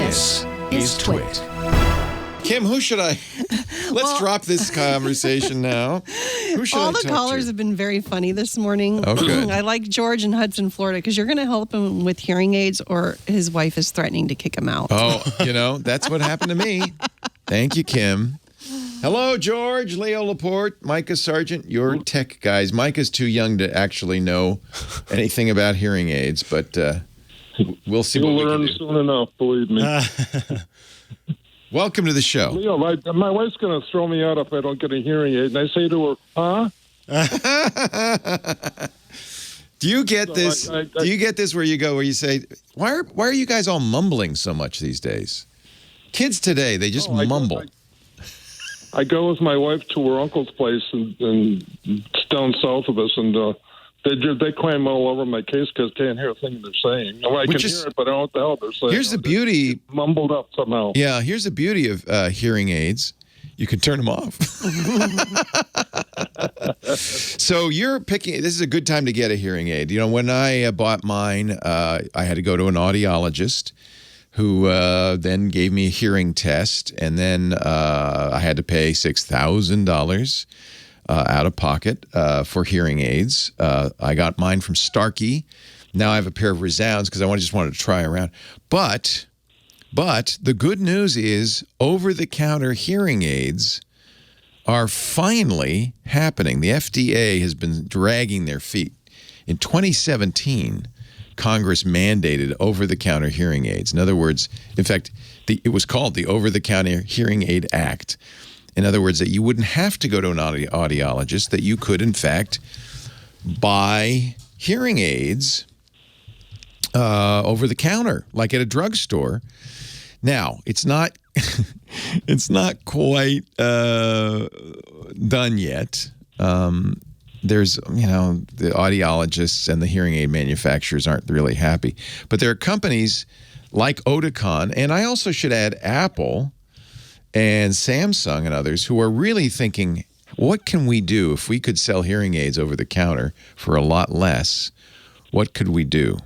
This is TWiT. Kim, who should I... Let's drop this conversation now. Who should All I the talk callers to? have been very funny this morning. Oh, good. I like George in Hudson, Florida, because you're going to help him with hearing aids or his wife is threatening to kick him out. Oh, that's what happened to me. Thank you, Kim. Hello, George, Leo Laporte, Mikah, Sargent, your tech guys. Micah's too young to actually know anything about hearing aids, but we'll see what we You'll can learn do. soon enough, believe me. Welcome to the show. Leo, my wife's going to throw me out if I don't get a hearing aid. And I say to her, huh? Do you get this? Do you get this where you say, why are you guys all mumbling so much these days? Kids today, they just mumble. I go with my wife to her uncle's place, and it's down south of us, and they climb all over my case because I can't hear a thing they're saying. I can hear it, but I don't know what the hell they're saying. Here's the beauty. It's mumbled up somehow. Yeah, here's the beauty of hearing aids. You can turn them off. So you're picking, this is a good time to get a hearing aid. When I bought mine, I had to go to an audiologist who then gave me a hearing test, and then I had to pay $6,000 out of pocket for hearing aids. I got mine from Starkey. Now I have a pair of Resounds because I just wanted to try around. But the good news is over-the-counter hearing aids are finally happening. The FDA has been dragging their feet. In 2017, Congress mandated over-the-counter hearing aids. In other words, in fact, it was called the Over-the-Counter Hearing Aid Act. In other words, that you wouldn't have to go to an audiologist, that you could, in fact, buy hearing aids over the counter, like at a drugstore. Now, it's not quite done yet. There's, the audiologists and the hearing aid manufacturers aren't really happy. But there are companies like Oticon, and I also should add Apple and Samsung and others who are really thinking, what can we do if we could sell hearing aids over the counter for a lot less? What could we do?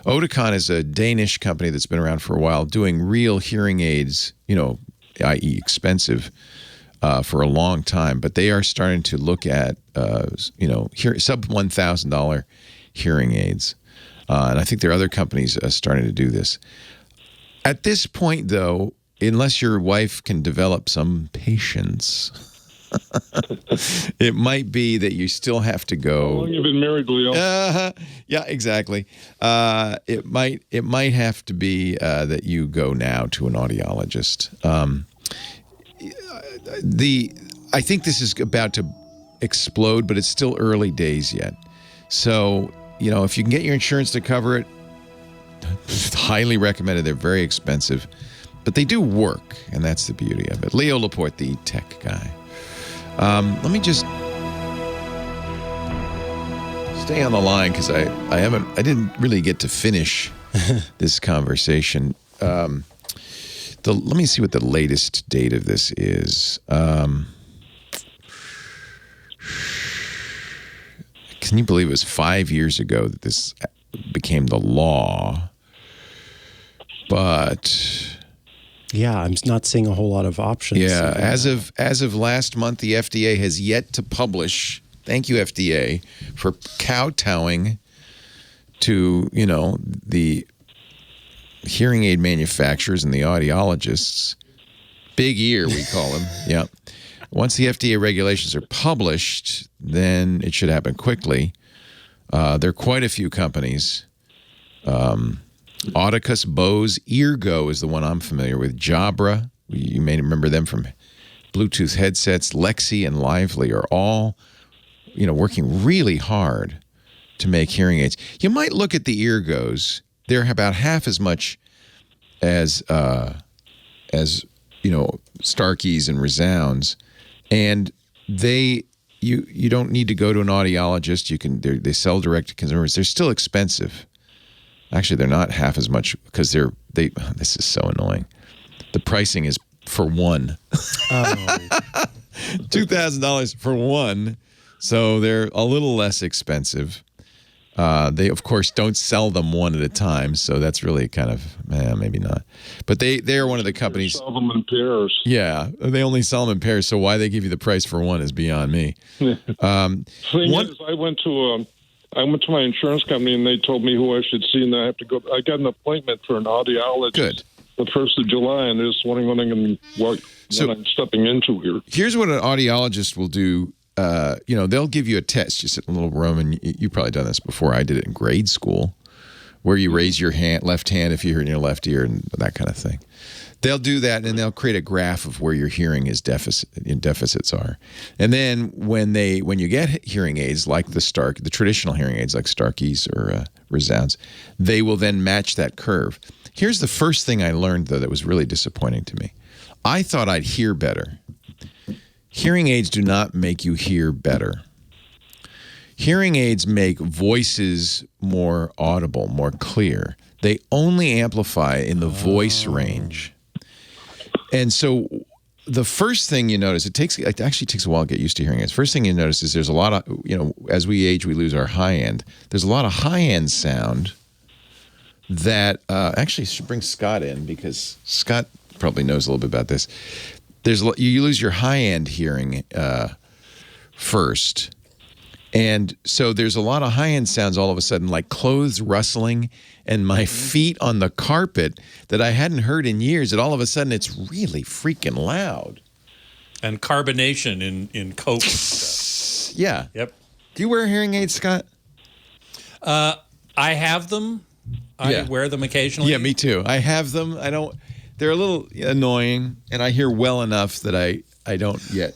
Oticon is a Danish company that's been around for a while doing real hearing aids, i.e. expensive, for a long time. But they are starting to look at, sub $1,000 hearing aids. And I think there are other companies starting to do this. At this point, though, unless your wife can develop some patience, it might be that you still have to go. How long have you been married, Leo? Yeah, exactly. It might have to be that you go now to an audiologist. I think this is about to explode, but it's still early days yet. So, if you can get your insurance to cover it, it's highly recommended. They're very expensive, but they do work, and that's the beauty of it. Leo Laporte, the tech guy. Let me just stay on the line because I didn't really get to finish this conversation. Let me see what the latest date of this is. Can you believe it was 5 years ago that this became the law? But yeah, I'm not seeing a whole lot of options. Yeah, as of last month, the FDA has yet to publish. Thank you, FDA, for kowtowing to the hearing aid manufacturers and the audiologists. Big ear, we call them. Yeah. Once the FDA regulations are published, then it should happen quickly. There are quite a few companies. Audicus, Bose, Eargo is the one I'm familiar with. Jabra, you may remember them from Bluetooth headsets. Lexi and Lively are all, working really hard to make hearing aids. You might look at the Eargos. They're about half as much as Starkeys and Resounds, and you don't need to go to an audiologist. They sell direct to consumers. They're still expensive. Actually, they're not half as much because this is so annoying. The pricing is for one. $2,000 for one. So they're a little less expensive. They, of course, don't sell them one at a time, so that's really kind of, maybe not. But they are one of the companies. They sell them in pairs. Yeah, they only sell them in pairs, so why they give you the price for one is beyond me. Thing is, I went to my insurance company, and they told me who I should see, and I have to go. I got an appointment for an audiologist. Good. The 1st of July, and they're just wondering what I'm stepping into here. Here's what an audiologist will do. They'll give you a test. You sit in a little room, and you've probably done this before. I did it in grade school, where you raise your left hand if you hear in your left ear and that kind of thing. They'll do that, and they'll create a graph of where your hearing deficits are. And then when you get hearing aids like the traditional hearing aids like Starkeys or Resounds, they will then match that curve. Here's the first thing I learned, though, that was really disappointing to me. I thought I'd hear better. Hearing aids do not make you hear better. Hearing aids make voices more audible, more clear. They only amplify in the voice range. And so the first thing you notice, it actually takes a while to get used to hearing aids. First thing you notice is there's a lot of, as we age, we lose our high end. There's a lot of high end sound that actually should bring Scott in, because Scott probably knows a little bit about this. You lose your high end hearing first. And so there's a lot of high end sounds all of a sudden, like clothes rustling and my feet on the carpet that I hadn't heard in years. And all of a sudden it's really freaking loud. And carbonation in Coke and stuff. Yeah. Yep. Do you wear hearing aids, Scott? I have them. I wear them occasionally. Yeah, me too. I have them. They're a little annoying, and I hear well enough that I don't yet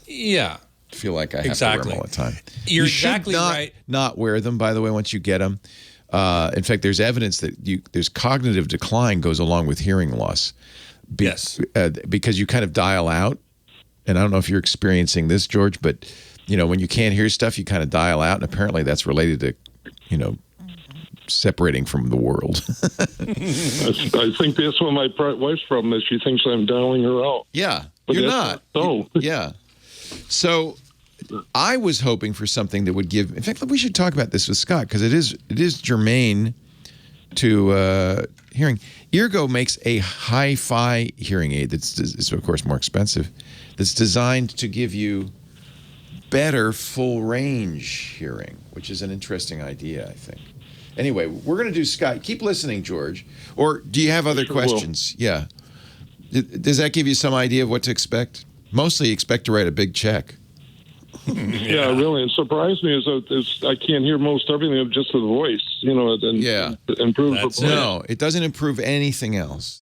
feel like I have to wear them all the time. You're exactly right. Not wear them, by the way, once you get them. In fact, there's evidence that there's cognitive decline goes along with hearing loss. Yes. Because you kind of dial out. And I don't know if you're experiencing this, George, but when you can't hear stuff, you kind of dial out, and apparently that's related to, separating from the world. I think that's what my wife's problem is. She thinks I'm dialing her out. Yeah, but you're not. No. Yeah. So I was hoping for something that would give. In fact, we should talk about this with Scott, because it is germane to hearing. Eargo makes a hi-fi hearing aid that's of course more expensive. That's designed to give you better full range hearing, which is an interesting idea, I think. Anyway, we're going to do Scott. Keep listening, George. Or do you have other questions? Will. Yeah. Does that give you some idea of what to expect? Mostly expect to write a big check. Yeah, really. It surprised me is I can't hear most everything of just the voice, and improve the voice. No, it doesn't improve anything else.